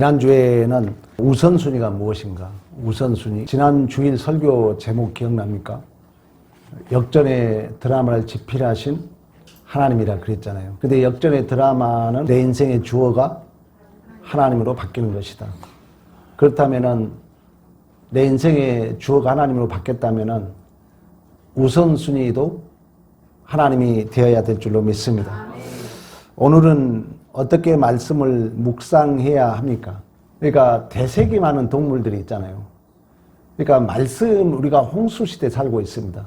지난주에는 우선순위가 무엇인가? 우선순위. 지난 주일 설교 제목 기억납니까? 역전의 드라마를 집필하신 하나님이라 그랬잖아요. 근데 역전의 드라마는 내 인생의 주어가 하나님으로 바뀌는 것이다. 그렇다면은 내 인생의 주어가 하나님으로 바뀌었다면은 우선순위도 하나님이 되어야 될 줄로 믿습니다. 오늘은 어떻게 말씀을 묵상해야 합니까? 그러니까 대색이 많은 동물들이 있잖아요. 그러니까 우리가 홍수시대에 살고 있습니다.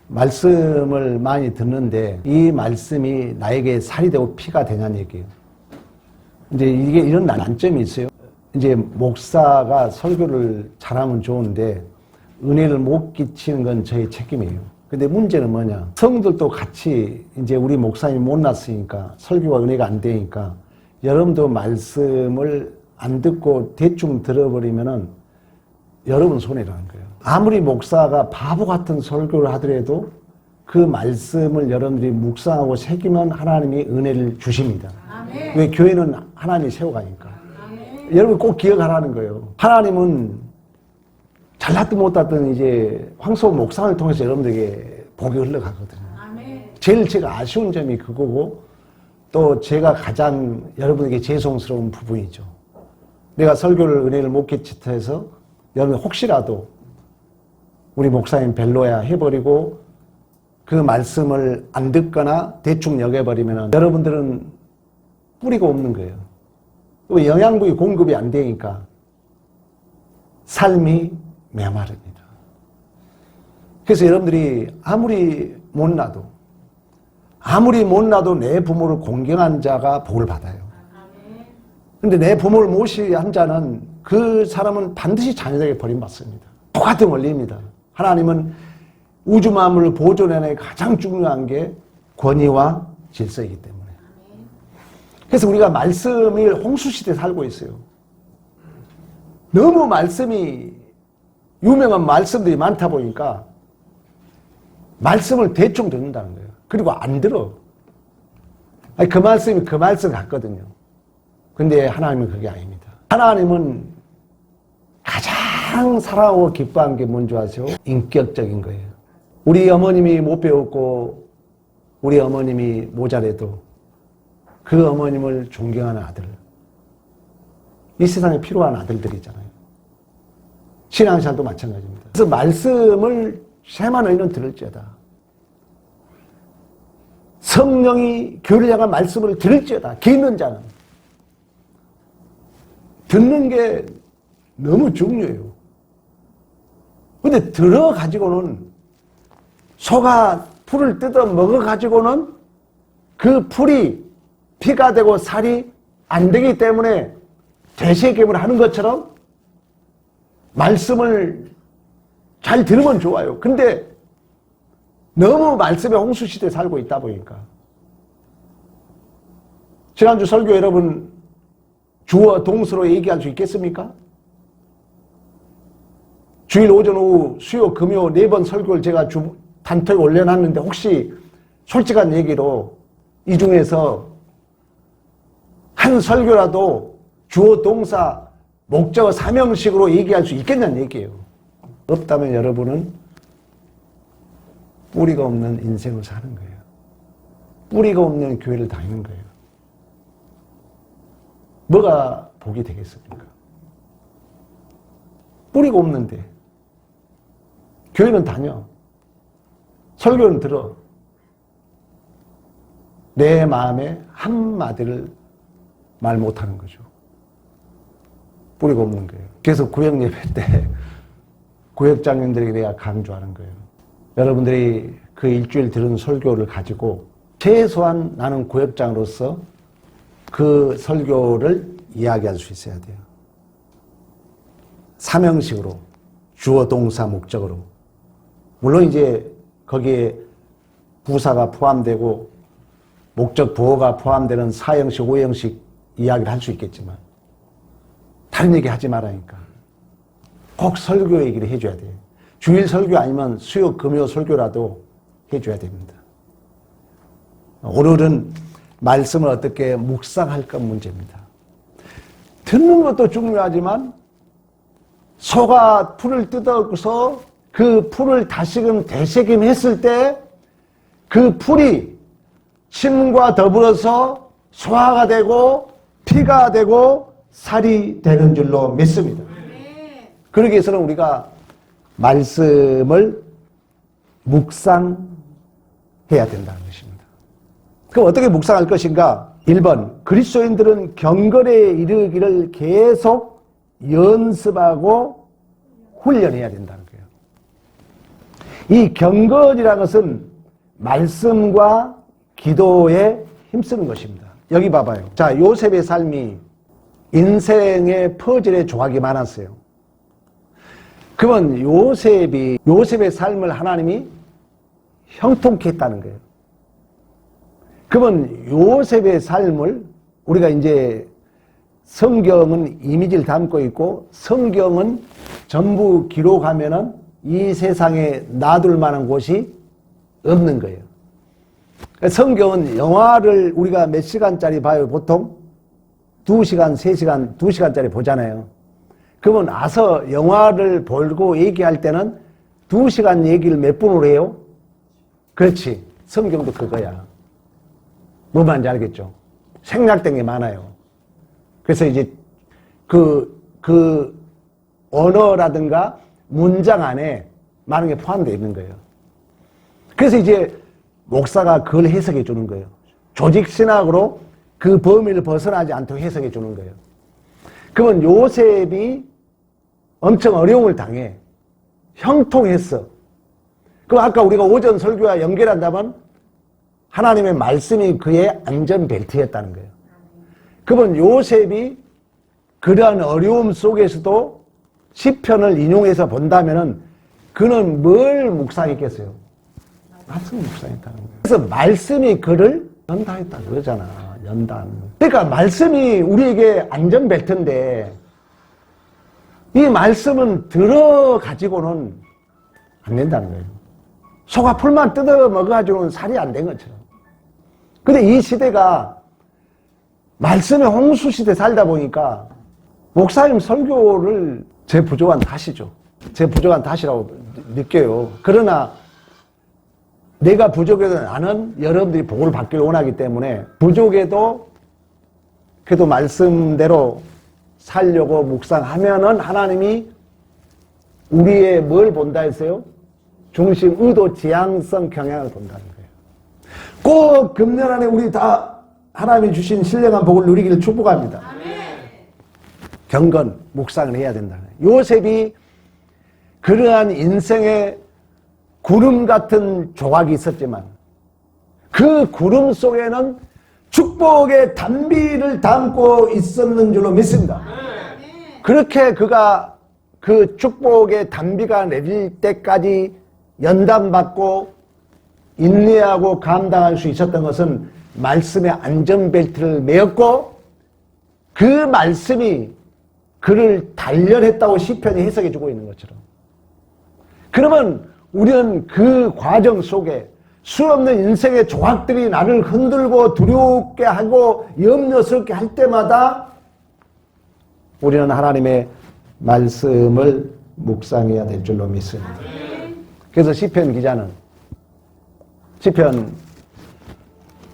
말씀을 많이 듣는데 이 말씀이 나에게 살이 되고 피가 되냐는 얘기예요. 이제 이게 이런 난점이 있어요. 이제 목사가 설교를 잘하면 좋은데 은혜를 못 끼치는 건 저의 책임이에요. 근데 문제는 뭐냐? 성들도 같이 이제 우리 목사님이 못났으니까 설교가 은혜가 안 되니까 여러분도 말씀을 안 듣고 대충 들어버리면은 여러분 손해라는 거예요. 아무리 목사가 바보 같은 설교를 하더라도 그 말씀을 여러분들이 묵상하고 새기면 하나님이 은혜를 주십니다. 아멘. 왜? 교회는 하나님이 세워가니까. 아멘. 여러분 꼭 기억하라는 거예요. 하나님은 잘났든 못났든 이제 황소 목상을 통해서 여러분들에게 복이 흘러가거든요. 아멘. 제일 제가 아쉬운 점이 그거고 또 제가 가장 여러분에게 죄송스러운 부분이죠. 내가 설교를 은혜를 못 끼치다 해서 여러분 혹시라도 우리 목사님 별로야 해버리고 그 말씀을 안 듣거나 대충 여겨버리면 여러분들은 뿌리가 없는 거예요. 또 영양분이 공급이 안 되니까 삶이 메마릅니다. 그래서 여러분들이 아무리 못나도 내 부모를 공경한 자가 복을 받아요. 그런데 내 부모를 무시한 자는 그 사람은 반드시 자녀에게 버림받습니다. 똑같은 원리입니다. 하나님은 우주 만물을 보존해내는 가장 중요한 게 권위와 질서이기 때문에. 그래서 우리가 말씀이 홍수시대에 살고 있어요. 너무 유명한 말씀들이 많다 보니까 말씀을 대충 듣는다는 거예요. 그리고 안 들어. 그 말씀이 그 말씀 같거든요. 근데 하나님은 그게 아닙니다. 하나님은 가장 사랑하고 기뻐하는 게 뭔지 아세요? 인격적인 거예요. 우리 어머님이 못 배웠고 우리 어머님이 모자라도 그 어머님을 존경하는 아들. 이 세상에 필요한 아들들이잖아요. 신앙생활도 마찬가지입니다. 그래서 말씀을 세만 너희는 들을지어다. 성령이 교회를 향한 말씀을 들을지어다. 개 있는 자는. 듣는 게 너무 중요해요. 근데 들어가지고는 소가 풀을 뜯어 먹어가지고는 그 풀이 피가 되고 살이 안 되기 때문에 되새김을 하는 것처럼 말씀을 잘 들으면 좋아요. 근데 너무 말씀의 홍수시대에 살고 있다 보니까 지난주 설교 여러분 주어 동수로 얘기할 수 있겠습니까? 주일 오전 오후 수요 금요 4번 설교를 제가 단톡에 올려놨는데 혹시 솔직한 얘기로 이 중에서 한 설교라도 주어 동사 목적어 사명식으로 얘기할 수 있겠냐는 얘기예요. 없다면 여러분은 뿌리가 없는 인생을 사는 거예요. 뿌리가 없는 교회를 다니는 거예요. 뭐가 복이 되겠습니까? 뿌리가 없는데 교회는 다녀. 설교는 들어. 내 마음에 한마디를 말 못하는 거죠. 뿌리가 없는 거예요. 그래서 구역 예배 때 구역장님들에게 내가 강조하는 거예요. 여러분들이 그 일주일 들은 설교를 가지고 최소한 나는 구역장으로서 그 설교를 이야기할 수 있어야 돼요. 사명식으로 주어 동사 목적으로. 물론 이제 거기에 부사가 포함되고 목적 부어가 포함되는 4형식 5형식 이야기를 할 수 있겠지만 다른 얘기 하지 말라니까. 꼭 설교 얘기를 해줘야 돼요. 주일 설교 아니면 수요 금요 설교라도 해줘야 됩니다. 오늘은 말씀을 어떻게 묵상할까 문제입니다. 듣는 것도 중요하지만 소가 풀을 뜯어서 그 풀을 다시금 되새김했을 때 그 풀이 침과 더불어서 소화가 되고 피가 되고 살이 되는 줄로 믿습니다. 그러기 위해서는 우리가 말씀을 묵상해야 된다는 것입니다. 그럼 어떻게 묵상할 것인가? 1번, 그리스도인들은 경건에 이르기를 계속 연습하고 훈련해야 된다는 거예요. 이 경건이라는 것은 말씀과 기도에 힘쓰는 것입니다. 여기 봐봐요. 자, 요셉의 삶이 인생의 퍼즐의 조각이 많았어요. 그러면 요셉의 삶을 하나님이 형통케 했다는 거예요. 그러면 요셉의 삶을 우리가 이제 성경은 이미지를 담고 있고 성경은 전부 기록하면은 이 세상에 놔둘 만한 곳이 없는 거예요. 성경은 영화를 우리가 몇 시간짜리 봐요? 보통 2시간, 3시간, 2시간짜리 보잖아요. 그러면 와서 영화를 보고 얘기할 때는 2시간 얘기를 몇 분으로 해요? 그렇지. 성경도 그거야. 뭐 말인지 알겠죠? 생략된 게 많아요. 그래서 이제 그 언어라든가 문장 안에 많은 게 포함되어 있는 거예요. 그래서 이제 목사가 그걸 해석해 주는 거예요. 조직신학으로 그 범위를 벗어나지 않도록 해석해 주는 거예요. 그러면 요셉이 엄청 어려움을 당해. 형통했어. 그럼 아까 우리가 오전 설교와 연결한다면 하나님의 말씀이 그의 안전벨트였다는 거예요. 그러면 요셉이 그러한 어려움 속에서도 시편을 인용해서 본다면은 그는 뭘 묵상했겠어요? 말씀을 묵상했다는 거예요. 그래서 말씀이 그를 연단했다 그러잖아. 연단. 그러니까 말씀이 우리에게 안전벨트인데 이 말씀은 들어가지고는 안 된다는 거예요. 소가 풀만 뜯어 먹어가지고는 살이 안 된 것처럼. 근데 이 시대가 말씀의 홍수 시대 살다 보니까 목사님 설교를 제 부족한 탓이죠. 제 부족한 탓이라고 느껴요. 그러나 내가 부족해도 나는 여러분들이 복을 받기를 원하기 때문에 부족해도 그래도 말씀대로 살려고 묵상하면은 하나님이 우리의 뭘 본다 했어요? 중심, 의도, 지향성, 경향을 본다는 거예요. 꼭 금년 안에 우리 다 하나님이 주신 신령한 복을 누리기를 축복합니다. 경건, 묵상을 해야 된다는 거예요. 요셉이 그러한 인생의 구름 같은 조각이 있었지만 그 구름 속에는 축복의 단비를 담고 있었는 줄로 믿습니다. 그렇게 그가 그 축복의 단비가 내릴 때까지 연단받고 인내하고 감당할 수 있었던 것은 말씀의 안전벨트를 메었고 그 말씀이 그를 단련했다고 시편이 해석해 주고 있는 것처럼. 그러면 우리는 그 과정 속에 수없는 인생의 조각들이 나를 흔들고 두렵게 하고 염려스럽게 할 때마다 우리는 하나님의 말씀을 묵상해야 될 줄로 믿습니다. 그래서 시편 기자는 시편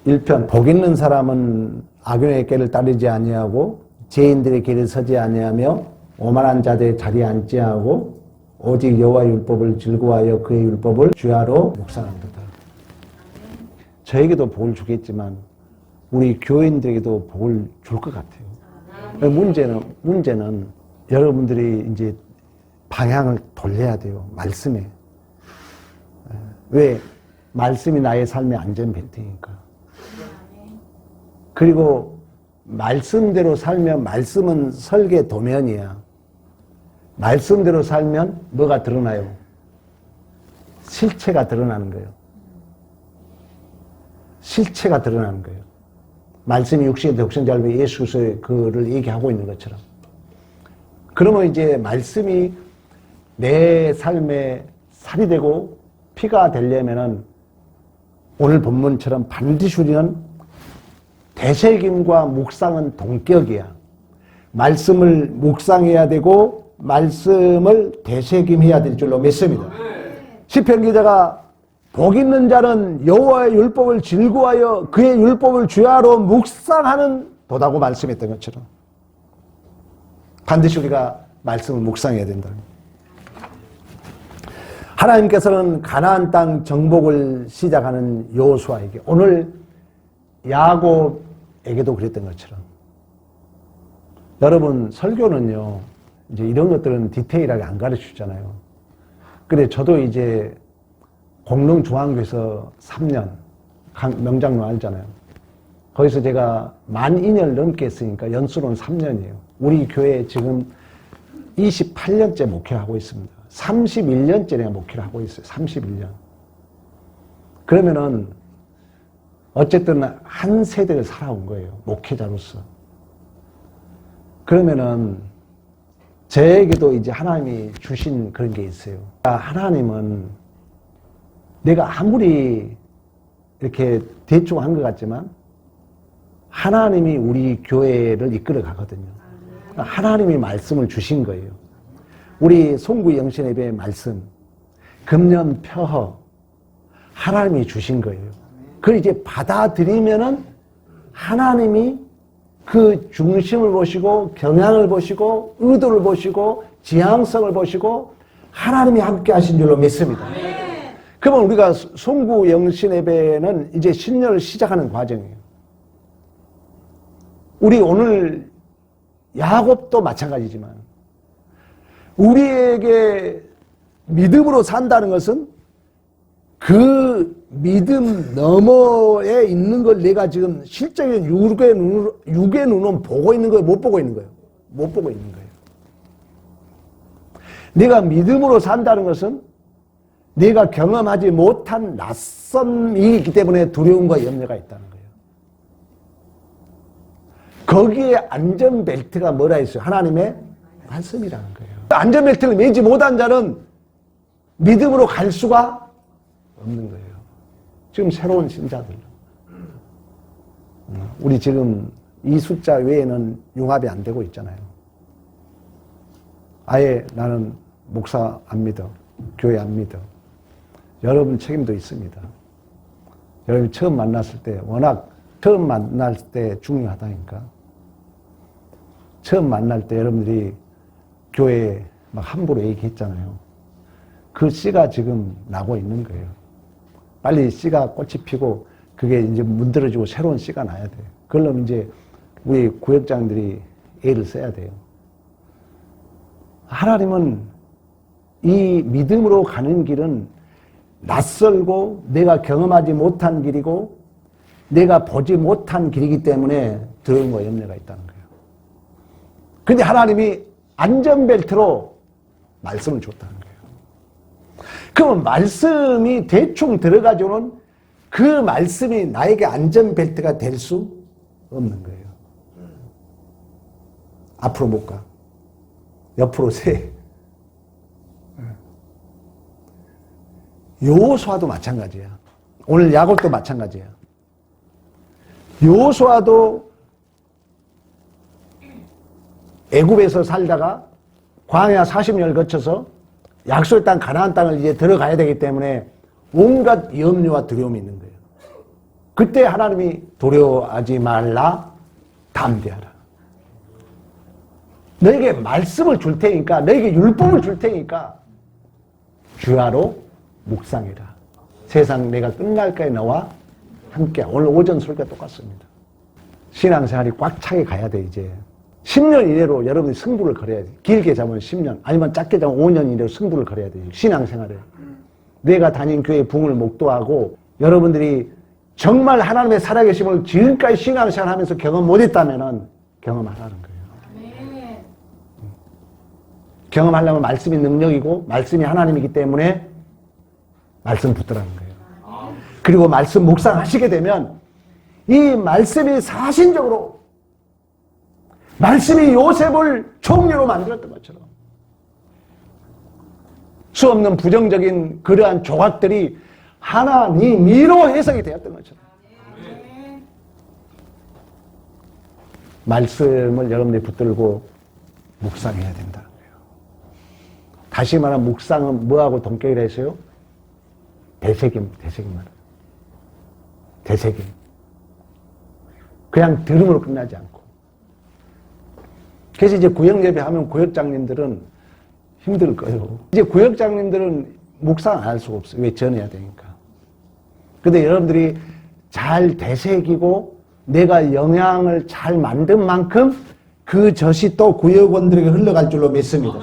1편 복 있는 사람은 악인의 길을 따르지 아니하고 죄인들의 길을 서지 아니하며 오만한 자들의 자리에 앉지 않고 오직 여호와의 율법을 즐거워하여 그의 율법을 주야로 묵상한다. 저에게도 복을 주겠지만 우리 교인들에게도 복을 줄 것 같아요. 문제는 여러분들이 이제 방향을 돌려야 돼요. 말씀에. 왜? 말씀이 나의 삶의 안전벨트니까. 그리고 말씀대로 살면 말씀은 설계 도면이야. 말씀대로 살면 뭐가 드러나요? 실체가 드러나는 거예요. 실체가 드러나는 거예요. 말씀이 육신의 독생자를 예수 그리스도의 그를 얘기하고 있는 것처럼. 그러면 이제 말씀이 내 삶에 살이 되고 피가 되려면은 오늘 본문처럼 반드시 우리는 되새김과 묵상은 동격이야. 말씀을 묵상해야 되고 말씀을 되새김해야 될 줄로 믿습니다. 시편 기자가 복 있는 자는 여호와의 율법을 즐거워하여 그의 율법을 주야로 묵상하는 도다고 말씀했던 것처럼 반드시 우리가 말씀을 묵상해야 된다. 하나님께서는 가나안 땅 정복을 시작하는 여호수아에게, 오늘 야곱에게도 그랬던 것처럼, 여러분 설교는요 이제 이런 것들은 디테일하게 안 가르치잖아요. 그래 저도 이제 공릉중앙교에서 3년 명장로 알잖아요. 거기서 제가 만 2년 넘게 했으니까 연수로는 3년이에요. 우리 교회에 지금 28년째 목회하고 있습니다. 31년째 내가 목회를 하고 있어요. 31년. 그러면은 어쨌든 한 세대를 살아온 거예요. 목회자로서. 그러면은 저에게도 이제 하나님이 주신 그런 게 있어요. 하나님은 내가 아무리 이렇게 대충 한 것 같지만 하나님이 우리 교회를 이끌어 가거든요. 하나님이 말씀을 주신 거예요. 우리 송구 영신예배의 말씀, 금년 펴허, 하나님이 주신 거예요. 그걸 이제 받아들이면은 하나님이 그 중심을 보시고 경향을 보시고 의도를 보시고 지향성을 보시고 하나님이 함께 하신 줄로 믿습니다. 그러면 우리가 송구 영신예배는 이제 신년을 시작하는 과정이에요. 우리 오늘 야곱도 마찬가지지만 우리에게 믿음으로 산다는 것은 그 믿음 너머에 있는 걸 내가 지금 실적인 육의 눈은 보고 있는 거예요? 못 보고 있는 거예요? 못 보고 있는 거예요. 내가 믿음으로 산다는 것은 내가 경험하지 못한 낯선 일이 있기 때문에 두려움과 염려가 있다는 거예요. 거기에 안전벨트가 뭐라 했어요? 하나님의 말씀이라는 거예요. 안전벨트를 매지 못한 자는 믿음으로 갈 수가 없는 거예요. 지금 새로운 신자들. 우리 지금 이 숫자 외에는 융합이 안 되고 있잖아요. 아예 나는 목사 안 믿어. 교회 안 믿어. 여러분 책임도 있습니다. 여러분 처음 만났을 때, 워낙 처음 만날 때 중요하다니까. 처음 만날 때 여러분들이 교회에 막 함부로 얘기했잖아요. 그 씨가 지금 나고 있는 거예요. 빨리 씨가 꽃이 피고 그게 이제 문드러지고 새로운 씨가 나야 돼요. 그러려면 이제 우리 구역장들이 애를 써야 돼요. 하나님은 이 믿음으로 가는 길은 낯설고 내가 경험하지 못한 길이고 내가 보지 못한 길이기 때문에 두려움과 염려가 있다는 거예요. 그런데 하나님이 안전벨트로 말씀을 줬다는 거예요. 그러면 말씀이 대충 들어가지고는 그 말씀이 나에게 안전벨트가 될 수 없는 거예요. 앞으로 못 가. 옆으로 세. 여호수아도 마찬가지야. 오늘 야곱도 마찬가지야. 여호수아도 애굽에서 살다가 광야 40년을 거쳐서 약속의 땅 가나안 땅을 이제 들어가야 되기 때문에 온갖 염려와 두려움이 있는 거예요. 그때 하나님이 두려워하지 말라, 담대하라. 너에게 말씀을 줄 테니까, 너에게 율법을 줄 테니까 주야로 묵상해라. 세상 내가 끝날까지 너와 함께. 오늘 오전 설교가 똑같습니다. 신앙생활이 꽉 차게 가야 돼. 이제 10년 이내로 여러분이 승부를 걸어야 돼. 길게 잡으면 10년, 아니면 짧게 잡으면 5년 이내로 승부를 걸어야 돼. 신앙생활을. 내가 다닌 교회 붕을 목도하고 여러분들이 정말 하나님의 살아계심을 지금까지 신앙생활 하면서 경험 못했다면 경험하라는 거예요. 경험하려면 말씀이 능력이고 말씀이 하나님이기 때문에 말씀 붙들라는 거예요. 그리고 말씀 묵상하시게 되면 이 말씀이 사신적으로, 말씀이 요셉을 총리로 만들었던 것처럼 수없는 부정적인 그러한 조각들이 하나님이로 해석이 되었던 것처럼 말씀을 여러분들이 붙들고 묵상해야 된다는 거예요. 다시 말하면 묵상은 뭐하고 동격이라 했어요? 되새김. 그냥 들음으로 끝나지 않고. 그래서 이제 구역예배 하면 구역장님들은 힘들 거예요. 이제 구역장님들은 묵상 안 할 수가 없어요. 왜? 전해야 되니까. 근데 여러분들이 잘 되새기고 내가 영향을 잘 만든 만큼 그 젖이 또 구역원들에게 흘러갈 줄로 믿습니다.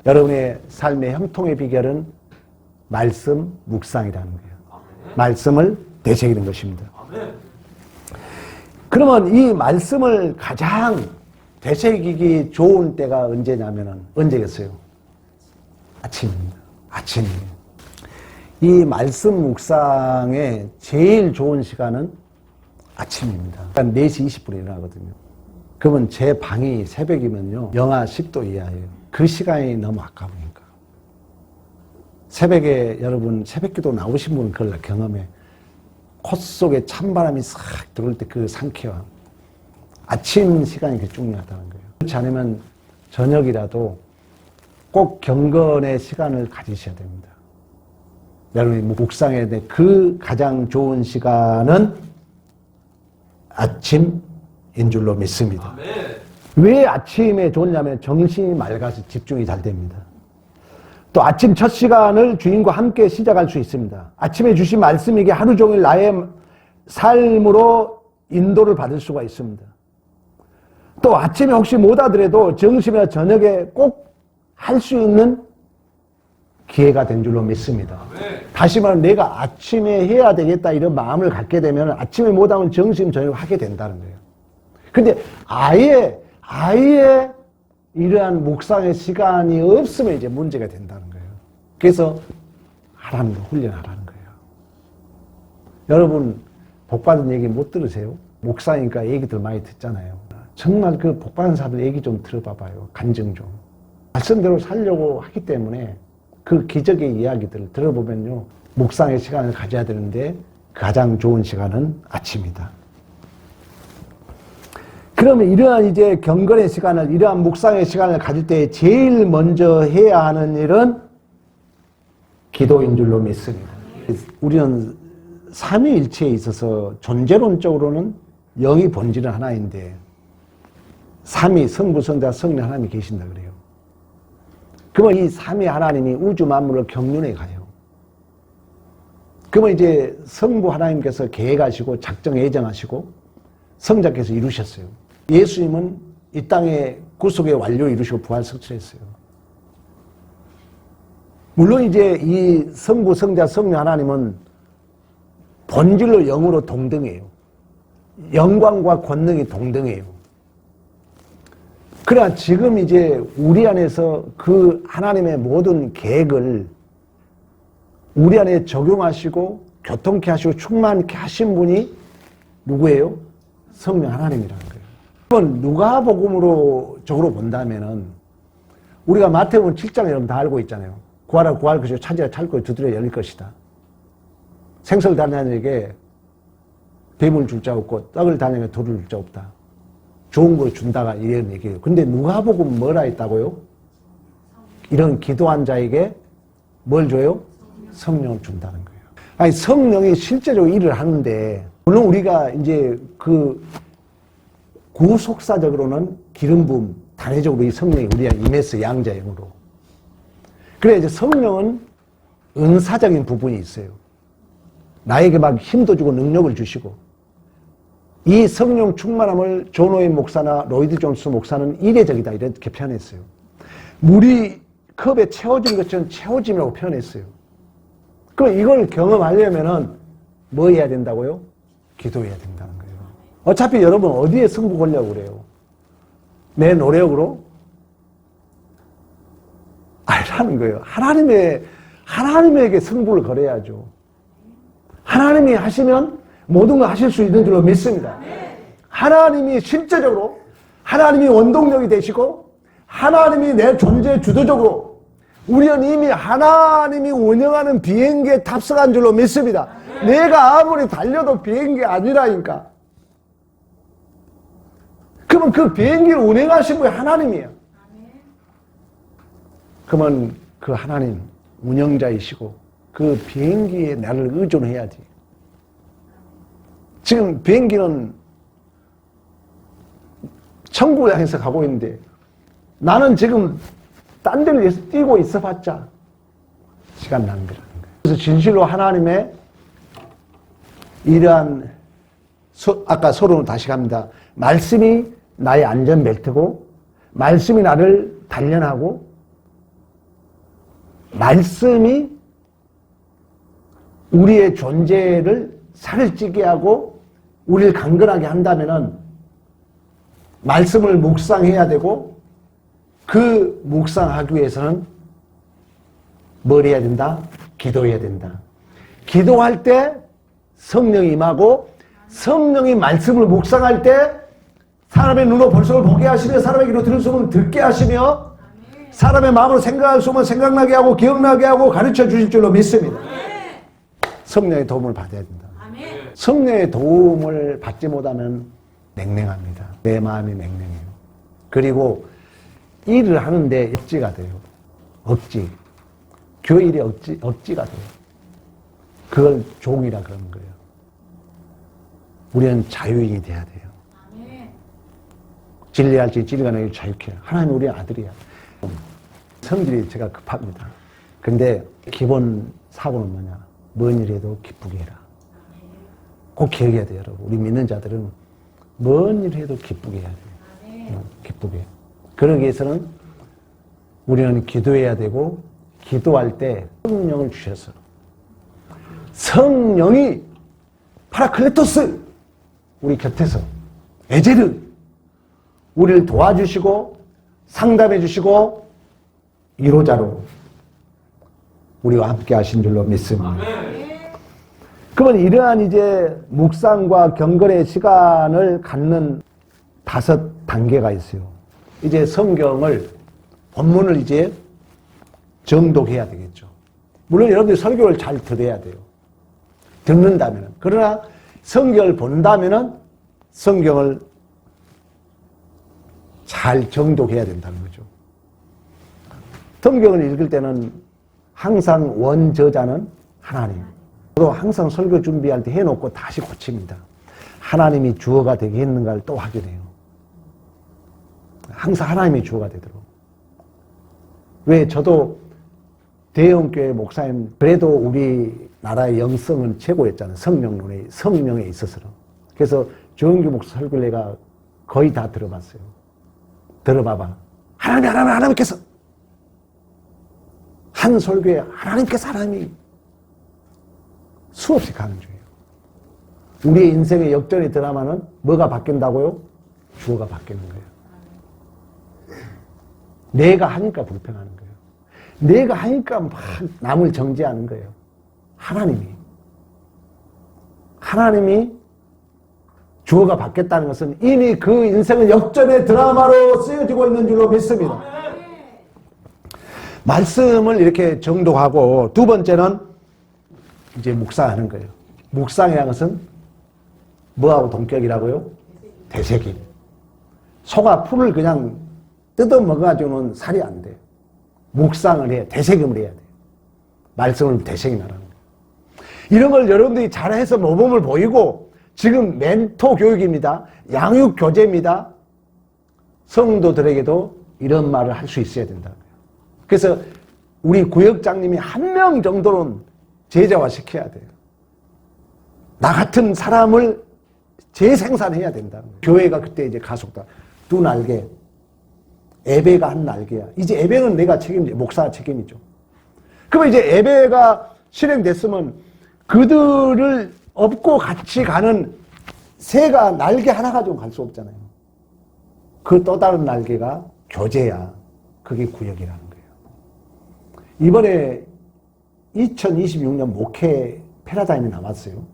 여러분의 삶의 형통의 비결은 말씀 묵상이라는 거예요. 말씀을 되새기는 것입니다. 그러면 이 말씀을 가장 되새기기 좋은 때가 언제냐면은 언제겠어요? 아침입니다. 아침이에요. 이 말씀 묵상의 제일 좋은 시간은 아침입니다. 그러니까 4시 20분에 일어나거든요. 그러면 제 방이 새벽이면요 영하 10도 이하예요. 그 시간이 너무 아까우니까. 새벽에 여러분 새벽기도 나오신 분은 그걸 경험해. 콧속에 찬바람이 싹 들어올 때 그 상쾌함. 아침 시간이 그게 중요하다는 거예요. 그렇지 않으면 저녁이라도 꼭 경건의 시간을 가지셔야 됩니다. 여러분이 묵상해야 돼. 그 가장 좋은 시간은 아침인 줄로 믿습니다. 아멘. 왜 아침에 좋냐면 정신이 맑아서 집중이 잘 됩니다. 또 아침 첫 시간을 주님과 함께 시작할 수 있습니다. 아침에 주신 말씀에게 하루 종일 나의 삶으로 인도를 받을 수가 있습니다. 또 아침에 혹시 못 하더라도 점심이나 저녁에 꼭 할 수 있는 기회가 된 줄로 믿습니다. 다시 말하면 내가 아침에 해야 되겠다 이런 마음을 갖게 되면 아침에 못하면 점심 저녁 하게 된다는 거예요. 근데 아예 이러한 묵상의 시간이 없으면 이제 문제가 된다는 거예요. 그래서 하라는 거, 훈련하라는 거예요. 여러분 복받은 얘기 못 들으세요? 목사니까 얘기들 많이 듣잖아요. 정말 그 복받은 사람들 얘기 좀 들어봐봐요. 간증 좀. 말씀대로 살려고 하기 때문에 그 기적의 이야기들을 들어보면요. 묵상의 시간을 가져야 되는데 가장 좋은 시간은 아침이다. 그러면 이러한 이제 경건의 시간을, 이러한 묵상의 시간을 가질 때 제일 먼저 해야 하는 일은 기도인 줄로 믿습니다. 우리는 삼위일체에 있어서 존재론적으로는 영이 본질은 하나인데 삼위, 성부, 성자, 성령 하나님이 계신다 그래요. 그러면 이 삼위 하나님이 우주 만물을 경륜해 가요. 그러면 이제 성부 하나님께서 계획하시고 작정 예정하시고 성자께서 이루셨어요. 예수님은 이 땅에 구속의 완료 이루시고 부활 성취했어요. 물론 이제 이 성부, 성자, 성령 하나님은 본질로 영으로 동등해요. 영광과 권능이 동등해요. 그러나 지금 이제 우리 안에서 그 하나님의 모든 계획을 우리 안에 적용하시고 교통케 하시고 충만케 하신 분이 누구예요? 성령 하나님이라는 거예요. 그건 누가복음으로 적으로 본다면은 우리가 마태복음 7장 여러분 다 알고 있잖아요. 구하라 구할 것이요 찾으라 찾을 것이요 두드려 열릴 것이다. 생선을 다니는에게 뱀을 줄 자 없고 떡을 다니는 돌을 줄 자 없다. 좋은 걸 준다가 이런 얘기예요. 근데 누가복음 뭐라 했다고요? 이런 기도한 자에게 뭘 줘요? 성령을 준다는 거예요. 아니 성령이 실제로 일을 하는데 물론 우리가 이제 그 구속사적으로는 기름 부음 단회적으로 이 성령이 우리가 임했어요. 양자형으로. 그래 이제 성령은 은사적인 부분이 있어요. 나에게 막 힘도 주고 능력을 주시고 이 성령 충만함을 존 오웬 목사나 로이드 존스 목사는 이례적이다 이렇게 표현했어요. 물이 컵에 채워진 것처럼 채워짐이라고 표현했어요. 그럼 이걸 경험하려면은 뭐 해야 된다고요? 기도해야 된다는 거예요. 어차피 여러분 어디에 승부 걸려고 그래요? 내 노력으로? 아니라는 거예요. 하나님에게 승부를 걸어야죠. 하나님이 하시면 모든 걸 하실 수 있는 줄로 믿습니다. 하나님이 실제적으로 하나님이 원동력이 되시고 하나님이 내 존재 주도적으로 우리는 이미 하나님이 운영하는 비행기에 탑승한 줄로 믿습니다. 내가 아무리 달려도 비행기 아니라니까. 그러면 그 비행기를 운행하신 분이 하나님이에요. 그러면 그 하나님 운영자이시고 그 비행기에 나를 의존해야지. 지금 비행기는 천국을 향해서 가고 있는데 나는 지금 딴 데를 위해서 뛰고 있어 봤자 시간 낭비라는 거예요. 그래서 진실로 하나님의 이러한 아까 서론을 다시 갑니다. 말씀이 나의 안전벨트고 말씀이 나를 단련하고 말씀이 우리의 존재를 살을 찌게 하고 우리를 강건하게 한다면은 말씀을 묵상해야 되고 그 묵상하기 위해서는 뭘 해야 된다? 기도해야 된다. 기도할 때 성령이 임하고 성령이 말씀을 묵상할 때 사람의 눈으로 볼 수를 보게 하시며 사람의 귀로 들을 수를 듣게 하시며 사람의 마음으로 생각할 수를 생각나게 하고 기억나게 하고 가르쳐 주실 줄로 믿습니다. 성령의 도움을 받아야 된다. 성령의 도움을 받지 못하면 냉랭합니다. 내 마음이 냉랭해요. 그리고 일을 하는데 억지가 돼요. 억지. 교회 일이 억지가 돼요. 그걸 종이라 그러는 거예요. 우리는 자유인이 돼야 돼요. 진리할지 진리가 나에게 자유케 해요. 하나님 우리의 아들이야. 성질이 제가 급합니다. 근데 기본 사고는 뭐냐? 뭔 일해도 기쁘게 해라. 꼭 기억해야 돼요, 여러분. 우리 믿는 자들은 뭔 일해도 기쁘게 해야 돼요. 기쁘게. 그러기 위해서는 우리는 기도해야 되고 기도할 때 성령을 주셔서 성령이 파라클레토스 우리 곁에서 에제르 우리를 도와주시고 상담해 주시고 위로자로 우리와 함께 하신 줄로 믿습니다. 그러면 이러한 이제 묵상과 경건의 시간을 갖는 5단계가 있어요. 이제 성경을 본문을 이제 정독해야 되겠죠. 물론 여러분들이 설교를 잘 들어야 돼요. 듣는다면. 그러나 성경을 본다면 성경을 잘 정독해야 된다는 거죠. 성경을 읽을 때는 항상 원저자는 하나님. 저도 항상 설교 준비할 때 해놓고 다시 고칩니다. 하나님이 주어가 되겠는가를 또 확인해요. 항상 하나님이 주어가 되도록. 왜 저도 대형교회 목사님 그래도 우리나라의 영성은 최고였잖아요. 성령에 있어서는. 그래서 정규 목사 설교를 내가 거의 다 들어봤어요. 들어봐봐. 하나님께서 한 설교에 하나님이 수없이 강조해요. 우리의 인생의 역전의 드라마는 뭐가 바뀐다고요? 주어가 바뀌는 거예요. 내가 하니까 불평하는 거예요. 내가 하니까 막 남을 정죄하는 거예요. 하나님이 주어가 바뀌었다는 것은 이미 그 인생은 역전의 드라마로 쓰여지고 있는 줄로 믿습니다. 말씀을 이렇게 정독하고 두 번째는 이제 묵상하는 거예요. 묵상이라는 것은 뭐하고 동격이라고요? 되새김. 소가 풀을 그냥 뜯어 먹어가지고는 살이 안 돼요. 묵상을 해야 되새김을 해야 돼요. 말씀을 되새김하라는 거예요. 이런 걸 여러분들이 잘해서 모범을 보이고 지금 멘토 교육입니다. 양육 교재입니다. 성도들에게도 이런 말을 할 수 있어야 된다는 거예요. 그래서 우리 구역장님이 한 명 정도는 제자화 시켜야 돼요. 나 같은 사람을 재생산해야 된다는 거예요. 교회가 그때 이제 가속다. 2날개. 예배가 한 날개야. 이제 예배는 내가 책임져. 목사 책임이죠. 그러면 이제 예배가 실행됐으면 그들을 업고 같이 가는 새가 날개 하나 가지고 갈 수 없잖아요. 그 또 다른 날개가 교제야. 그게 구역이라는 거예요. 이번에 2026년 목회 패러다임이 나왔어요.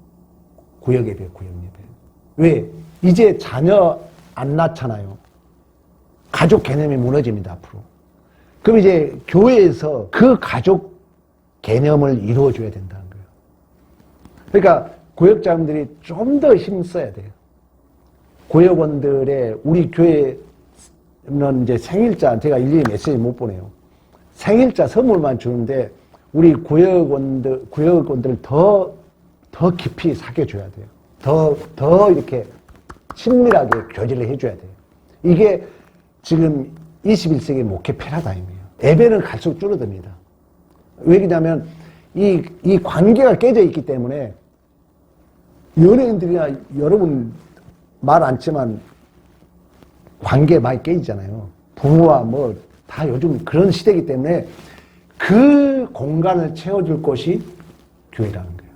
구역예배, 구역예배. 왜? 이제 자녀 안 낳잖아요. 가족 개념이 무너집니다, 앞으로. 그럼 이제 교회에서 그 가족 개념을 이루어줘야 된다는 거예요. 그러니까 구역장들이 좀 더 힘써야 돼요. 구역원들의 우리 교회는 이제 생일자 제가 일일이 메시지 못 보내요. 생일자 선물만 주는데 우리 구역원들 더 깊이 사귀어줘야 돼요. 더 이렇게 친밀하게 교제를 해줘야 돼요. 이게 지금 21세기 목회 패러다임이에요. 예배는 갈수록 줄어듭니다. 왜냐하면 이 관계가 깨져 있기 때문에 연예인들이나 여러분 말 않지만 관계 많이 깨지잖아요. 부부와 뭐 다 요즘 그런 시대이기 때문에 그 공간을 채워줄 곳이 교회라는 거예요.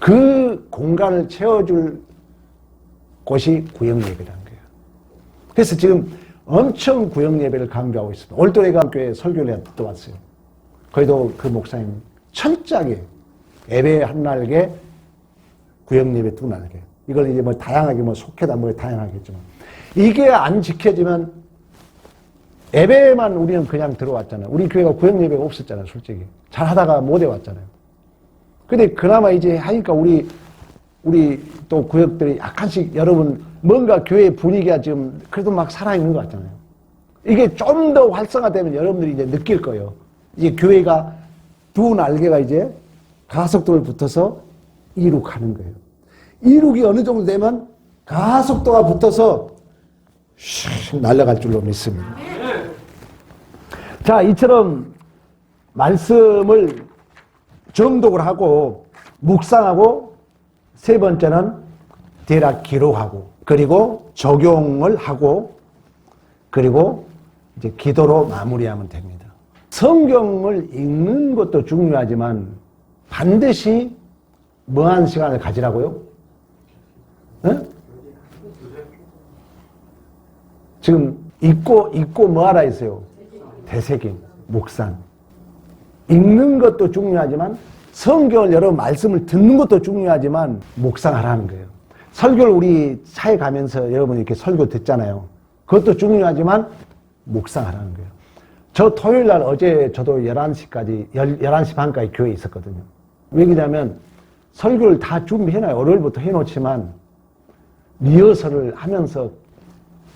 그 공간을 채워줄 곳이 구역예배라는 거예요. 그래서 지금 엄청 구역예배를 강조하고 있습니다. 올도래강교회 설교를 또 왔어요. 거기도 그 목사님 철저하게 예배 한 날개, 구역예배 두 날개. 이걸 이제 뭐 다양하게 뭐 속해다 뭐 다양하겠지만 이게 안 지켜지면 예배만 우리는 그냥 들어왔잖아요. 우리 교회가 구역예배가 없었잖아요, 솔직히. 잘 하다가 못 해왔잖아요. 근데 그나마 이제 하니까 우리 또 구역들이 약간씩 여러분 뭔가 교회 분위기가 지금 그래도 막 살아있는 것 같잖아요. 이게 좀 더 활성화되면 여러분들이 이제 느낄 거예요. 이제 교회가 두 날개가 이제 가속도를 붙어서 이룩하는 거예요. 이룩이 어느 정도 되면 가속도가 붙어서 슉 날아갈 줄로 믿습니다. 자, 이처럼 말씀을 정독을 하고 묵상하고 세 번째는 대략 기록하고 그리고 적용을 하고 그리고 이제 기도로 마무리하면 됩니다. 성경을 읽는 것도 중요하지만 반드시 뭐한 시간을 가지라고요? 네? 지금 읽고 뭐 하라 했어요? 되새김, 묵상. 읽는 것도 중요하지만 성경을 여러 말씀을 듣는 것도 중요하지만 묵상하라는 거예요. 설교를 우리 차에 가면서 여러분 이렇게 설교 듣잖아요. 그것도 중요하지만 묵상하라는 거예요. 저 토요일 날 어제 저도 11시 반까지 교회에 있었거든요. 왜 그러냐면 설교를 다 준비해놔요. 월요일부터 해놓지만 리허설을 하면서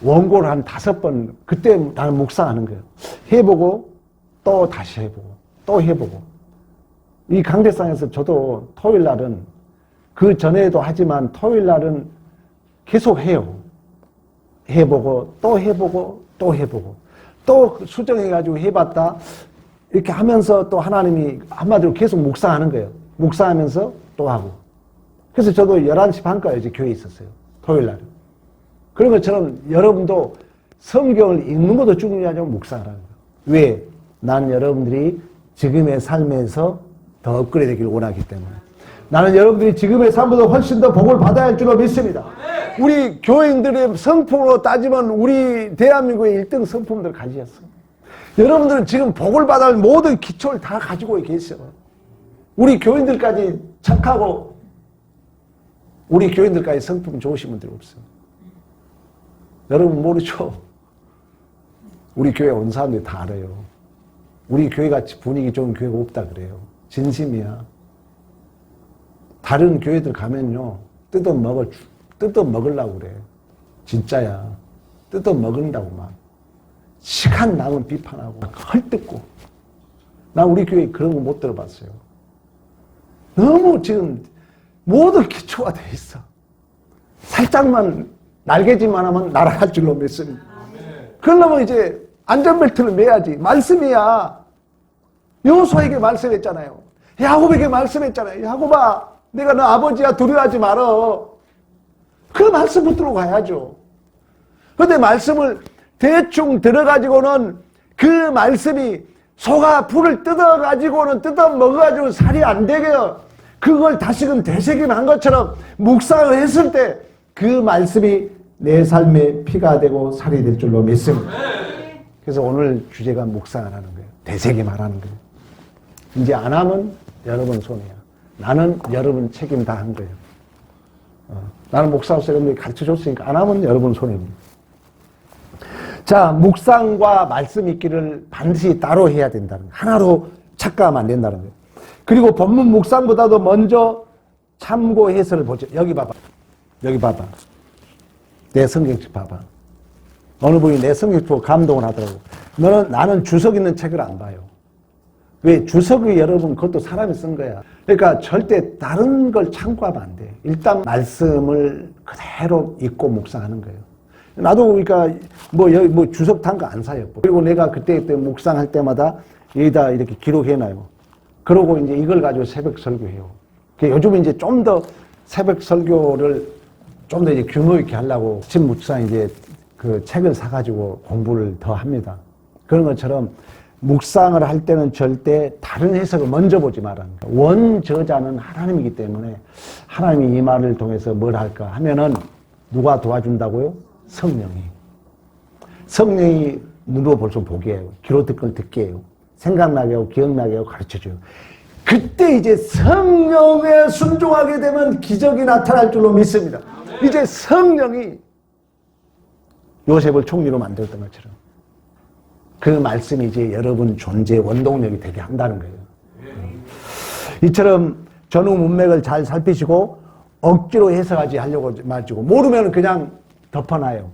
원고를 한 5번 그때 나는 묵상하는 거예요. 해보고 또 다시 해보고 또 해보고 이 강대상에서 저도 토요일 날은 그 전에도 하지만 토요일 날은 계속 해요. 해보고 또 해보고 또 해보고 또 수정해가지고 해봤다 이렇게 하면서 또 하나님이 한마디로 계속 묵상하는 거예요. 묵상하면서 또 하고 그래서 저도 11시 반까지 이제 교회에 있었어요. 토요일 날은. 그런 것처럼 여러분도 성경을 읽는 것도 중요하지만 묵상하라는 거예요. 왜? 나는 여러분들이 지금의 삶에서 더 업그레이드 되기를 원하기 때문에. 나는 여러분들이 지금의 삶보다 훨씬 더 복을 받아야 할 줄로 믿습니다. 우리 교인들의 성품으로 따지면 우리 대한민국의 1등 성품들 가지셨어. 여러분들은 지금 복을 받아야 할 모든 기초를 다 가지고 계셔. 우리 교인들까지 착하고 우리 교인들까지 성품 좋으신 분들이 없어. 여러분 모르죠? 우리 교회 온 사람들이 다 알아요. 우리 교회같이 분위기 좋은 교회가 없다 그래요. 진심이야. 다른 교회들 가면요. 뜯어먹으려고 그래. 진짜야. 뜯어먹는다고 막. 시간 남은 비판하고 막 헐뜯고. 나 우리 교회 그런 거 못 들어봤어요. 너무 지금 모든 기초가 돼 있어. 살짝만 날개짓만 하면 날아갈 줄로 믿습니다. 그러려면 이제 안전벨트를 매야지. 말씀이야. 여호수아에게 말씀했잖아요. 야곱에게 말씀했잖아요. 야곱아, 내가 너 아버지야 두려워하지 말어. 그 말씀 붙들고 가야죠. 그런데 말씀을 대충 들어가지고는 그 말씀이 소가 풀을 뜯어가지고는 뜯어먹어가지고 살이 안 되게요. 그걸 다시금 되새김한 것처럼 묵상을 했을 때 그 말씀이 내 삶의 피가 되고 살이 될 줄로 믿습니다. 그래서 오늘 주제가 묵상하라는 거예요. 되새김하라는 거예요. 이제 안 하면 여러분 손이야. 나는 여러분 책임 다 한 거예요. 나는 목사로서 여러분들이 가르쳐줬으니까 안 하면 여러분 손해입니다. 자, 묵상과 말씀 읽기를 반드시 따로 해야 된다는 거예요. 하나로 착각하면 안 된다는 거예요. 그리고 본문 묵상보다도 먼저 참고 해설을 보죠. 여기 봐봐. 여기 봐봐. 내 성경책 봐봐. 어느 분이 내 성경책 보고 감동을 하더라고. 나는 주석 있는 책을 안 봐요. 왜? 주석이 여러분 그것도 사람이 쓴 거야. 그러니까 절대 다른 걸 참고하면 안 돼. 일단 말씀을 그대로 읽고 묵상하는 거예요. 나도 그러니까 뭐 주석 탄 거 안 사요. 그리고 내가 그때 묵상할 때마다 여기다 이렇게 기록해놔요. 그러고 이제 이걸 가지고 새벽 설교해요. 요즘은 이제 좀 더 새벽 설교를 좀 더 이제 규모 있게 하려고 집 묵상 이제 그 책을 사가지고 공부를 더 합니다. 그런 것처럼 묵상을 할 때는 절대 다른 해석을 먼저 보지 말라는 거예요. 원저자는 하나님이기 때문에 하나님이 이 말을 통해서 뭘 할까 하면은 누가 도와준다고요? 성령이. 성령이 눈으로 볼 수 보게 해요. 귀로 듣고 듣게 해요. 생각나게 하고 기억나게 하고 가르쳐줘요. 그때 이제 성령에 순종하게 되면 기적이 나타날 줄로 믿습니다. 이제 성령이 요셉을 총리로 만들었던 것처럼 그 말씀이 이제 여러분 존재의 원동력이 되게 한다는 거예요. 이처럼 전후 문맥을 잘 살피시고 억지로 해석하지 하려고 마시고 모르면 그냥 덮어놔요.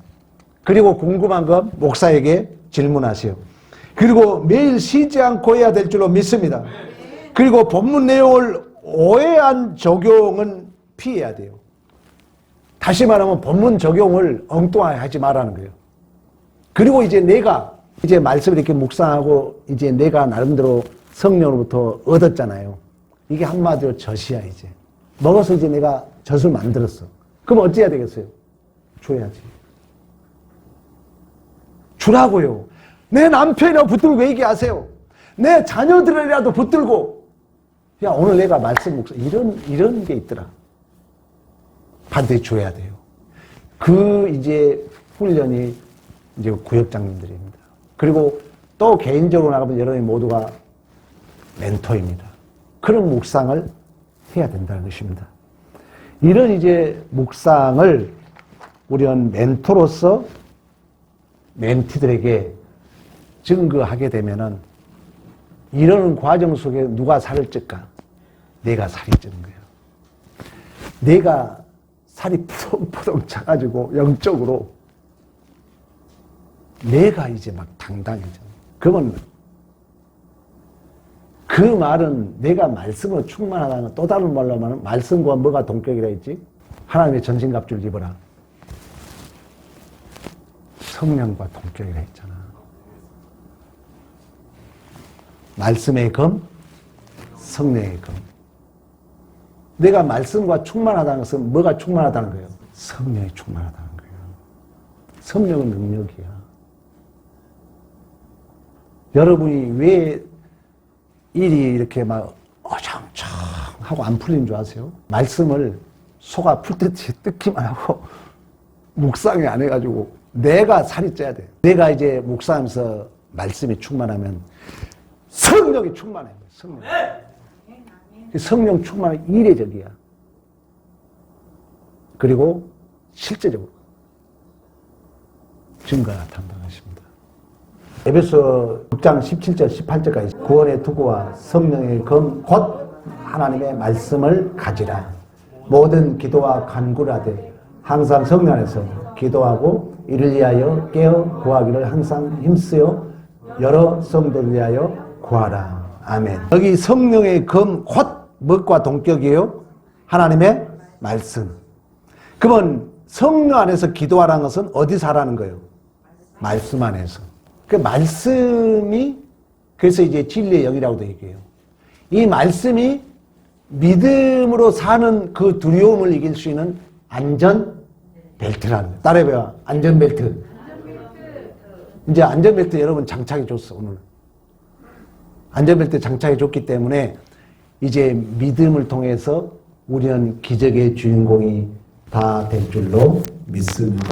그리고 궁금한 건 목사에게 질문하세요. 그리고 매일 쉬지 않고 해야 될 줄로 믿습니다. 그리고 본문 내용을 오해한 적용은 피해야 돼요. 다시 말하면 본문 적용을 엉뚱하게 하지 말라는 거예요. 그리고 이제 내가 이제 말씀을 이렇게 묵상하고 이제 내가 나름대로 성령으로부터 얻었잖아요. 이게 한마디로 젖이야 이제. 먹어서 이제 내가 젖을 만들었어. 그럼 어찌해야 되겠어요? 줘야지. 주라고요. 내 남편이라도 붙들고 얘기하세요. 내 자녀들이라도 붙들고 야 오늘 내가 말씀 묵상 이런 게 있더라. 반드시 줘야 돼요. 그 이제 훈련이 이제 구역장님들입니다. 그리고 또 개인적으로 나가면 여러분 모두가 멘토입니다. 그런 묵상을 해야 된다는 것입니다. 이런 이제 묵상을 우리는 멘토로서 멘티들에게 증거하게 되면은 이러는 과정 속에 누가 살을 찔까? 내가 살이 찌는 거예요. 내가 살이 푸동푸동 차가지고 영적으로 내가 이제 막 당당해져. 그러면 그 말은 내가 말씀으로 충만하다는 또 다른 말로 하면 말씀과 뭐가 동격이라 했지? 하나님의 전신갑주를 입어라. 성령과 동격이라 했잖아. 말씀의 검, 성령의 검. 내가 말씀과 충만하다는 것은 뭐가 충만하다는 거예요? 성령이 충만하다는 거예요. 성령은 능력이야. 여러분이 왜 일이 이렇게 막 어정쩡하고 안 풀린 줄 아세요? 말씀을 속아 풀듯이 뜯기만 하고 묵상이 안 해가지고 내가 살이 쪄야 돼. 내가 이제 묵상하면서 말씀이 충만하면 성령이 충만해요. 성령. 성령 충만은 이례적이야. 그리고 실제적으로 증거가 나타난다는 것입니다. 에베소 6장 17절 18절까지 구원의 투구와 성령의 검 곧 하나님의 말씀을 가지라. 모든 기도와 간구를 하되 항상 성령 안에서 기도하고 이를 위하여 깨어 구하기를 항상 힘쓰여 여러 성도를 위하여 구하라. 아멘. 여기 성령의 검 곧 무엇과 동격이에요? 하나님의 말씀. 그러면 성령 안에서 기도하라는 것은 어디서 하라는 거예요? 말씀 안에서. 그 말씀이 그래서 이제 진리의 영이라고도 얘기해요. 이 말씀이 믿음으로 사는 그 두려움을 이길 수 있는 안전벨트라는 거예요. 따라해봐요. 안전벨트. 이제 안전벨트 여러분 장착해 줬어 오늘. 안전벨트 장착해 줬기 때문에 이제 믿음을 통해서 우리는 기적의 주인공이 다 될 줄로 믿습니다.